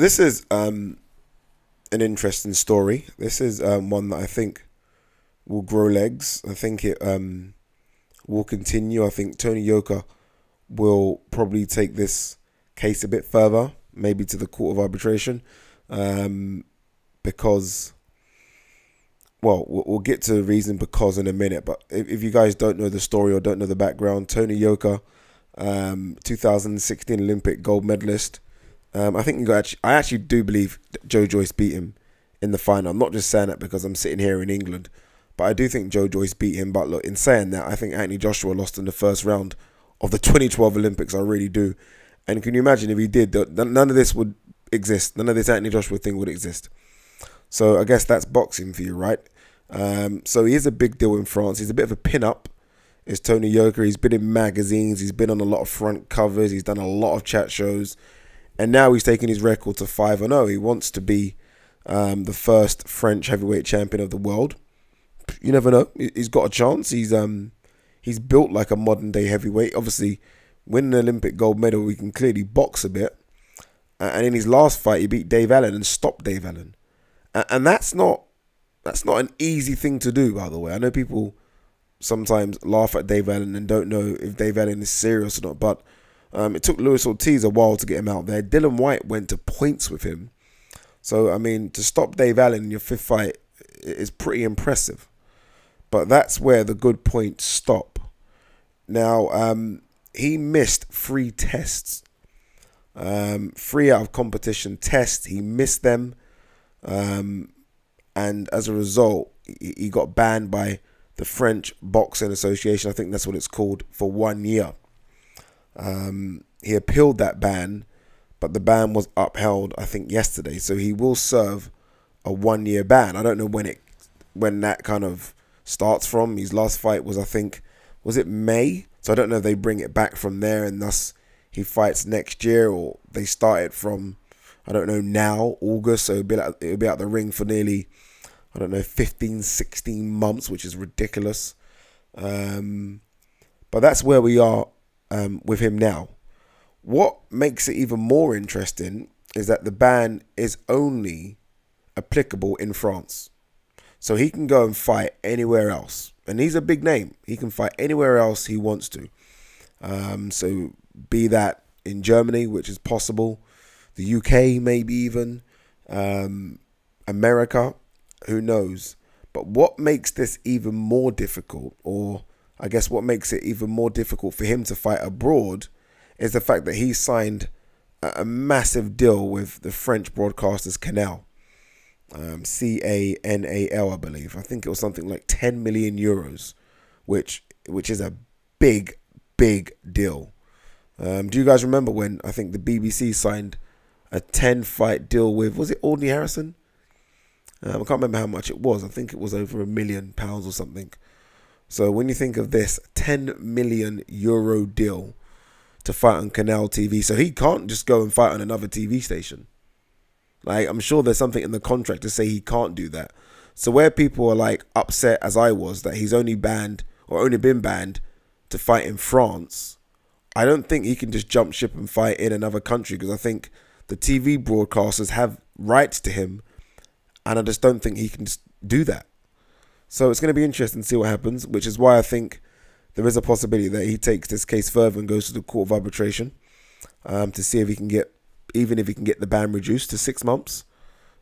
This is an interesting story. This is one that I think will grow legs. I think it will continue. I think Tony Yoka will probably take this case a bit further, maybe to the Court of Arbitration, because, well, we'll get to the reason because in a minute. But if you guys don't know the story or don't know the background, Tony Yoka, 2016 Olympic gold medalist. I actually do believe Joe Joyce beat him in the final. I'm not just saying that because I'm sitting here in England, but I do think Joe Joyce beat him. But look, in saying that, I think Anthony Joshua lost in the first round of the 2012 Olympics. I really do. And can you imagine if he did? None of this would exist. None of this Anthony Joshua thing would exist. So I guess that's boxing for you, right? So he is a big deal in France. He's a bit of a pin-up. Is Tony Yoka. He's been in magazines. He's been on a lot of front covers. He's done a lot of chat shows. And now he's taking his record to 5-0. He wants to be the first French heavyweight champion of the world. You never know. He's got a chance. He's built like a modern day heavyweight. Obviously, winning an Olympic gold medal, he can clearly box a bit. And in his last fight, he beat Dave Allen and stopped Dave Allen. And that's not an easy thing to do, by the way. I know people sometimes laugh at Dave Allen and don't know if Dave Allen is serious or not. But it took Luis Ortiz a while to get him out there. Dylan White went to points with him. So, I mean, to stop Dave Allen in your fifth fight is pretty impressive. But that's where the good points stop. Now, he missed 3 tests. 3 out of competition tests. He missed them. And as a result, he got banned by the French Boxing Association. I think that's what it's called, for 1 year. He appealed that ban, but the ban was upheld, I think, yesterday. So he will serve a 1 year ban. I don't know when that kind of starts from. His last fight was, I think, was it May? So I don't know if they bring it back from there and thus he fights next year, or they start it from, I don't know, now, August. So it'll be out the ring for nearly, I don't know, 15, 16 months, which is ridiculous. But that's where we are with him now. What makes it even more interesting is that the ban is only applicable in France. So he can go and fight anywhere else. And he's a big name. He can fight anywhere else he wants to. So be that in Germany, which is possible, the UK maybe even, America, who knows. But what makes this even more difficult, or I guess what makes it even more difficult for him to fight abroad, is the fact that he signed a massive deal with the French broadcasters Canal. CANAL, I believe. I think it was something like 10 million euros, which is a big deal. Do you guys remember when I think the BBC signed a 10-fight deal with, was it Audley Harrison? I can't remember how much it was. I think it was over £1 million or something. So when you think of this 10 million euro deal to fight on Canal TV, so he can't just go and fight on another TV station. Like, I'm sure there's something in the contract to say he can't do that. So where people are like upset, as I was, that he's only banned or only been banned to fight in France, I don't think he can just jump ship and fight in another country, because I think the TV broadcasters have rights to him, and I just don't think he can just do that. So it's going to be interesting to see what happens, which is why I think there is a possibility that he takes this case further and goes to the Court of Arbitration to see if he can get, even if he can get the ban reduced to 6 months,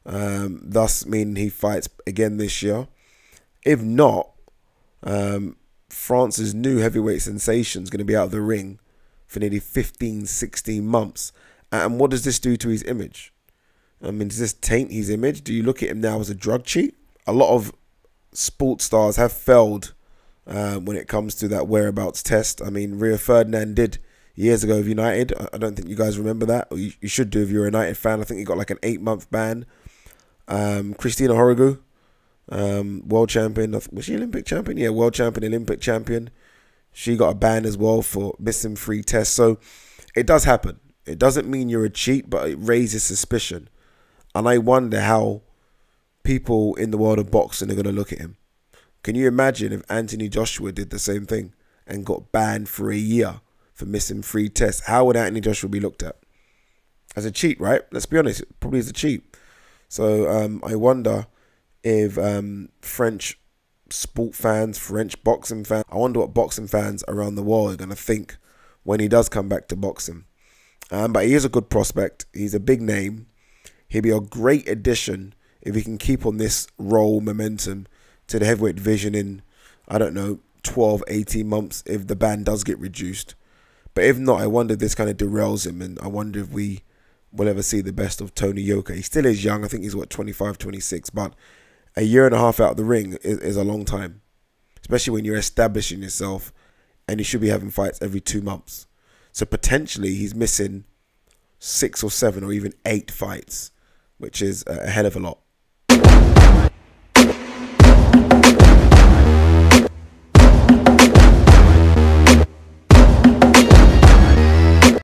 thus meaning he fights again this year. If not, France's new heavyweight sensation is going to be out of the ring for nearly 15, 16 months. And what does this do to his image? I mean, does this taint his image? Do you look at him now as a drug cheat? A lot of sports stars have failed when it comes to that whereabouts test. I mean, Rio Ferdinand did years ago with United. I don't think you guys remember that. Or you should do if you're a United fan. I think he got like an 8-month ban. Christina Horogu, world champion. Was she Olympic champion? Yeah, world champion, Olympic champion. She got a ban as well for missing 3 tests. So it does happen. It doesn't mean you're a cheat, but it raises suspicion. And I wonder how people in the world of boxing are going to look at him. Can you imagine if Anthony Joshua did the same thing and got banned for a year for missing 3 tests? How would Anthony Joshua be looked at? as a cheat, right? Let's be honest, it probably is a cheat. So I wonder if French sport fans, French boxing fans, I wonder what boxing fans around the world are going to think when he does come back to boxing. But he is a good prospect. He's a big name. He'll be a great addition if he can keep on this roll momentum to the heavyweight division in, I don't know, 12, 18 months if the ban does get reduced. But if not, I wonder if this kind of derails him, and I wonder if we will ever see the best of Tony Yoka. He still is young. I think he's, 25, 26, but a year and a half out of the ring is a long time, especially when you're establishing yourself and you should be having fights every 2 months. So potentially he's missing 6 or 7 or even 8 fights, which is a hell of a lot.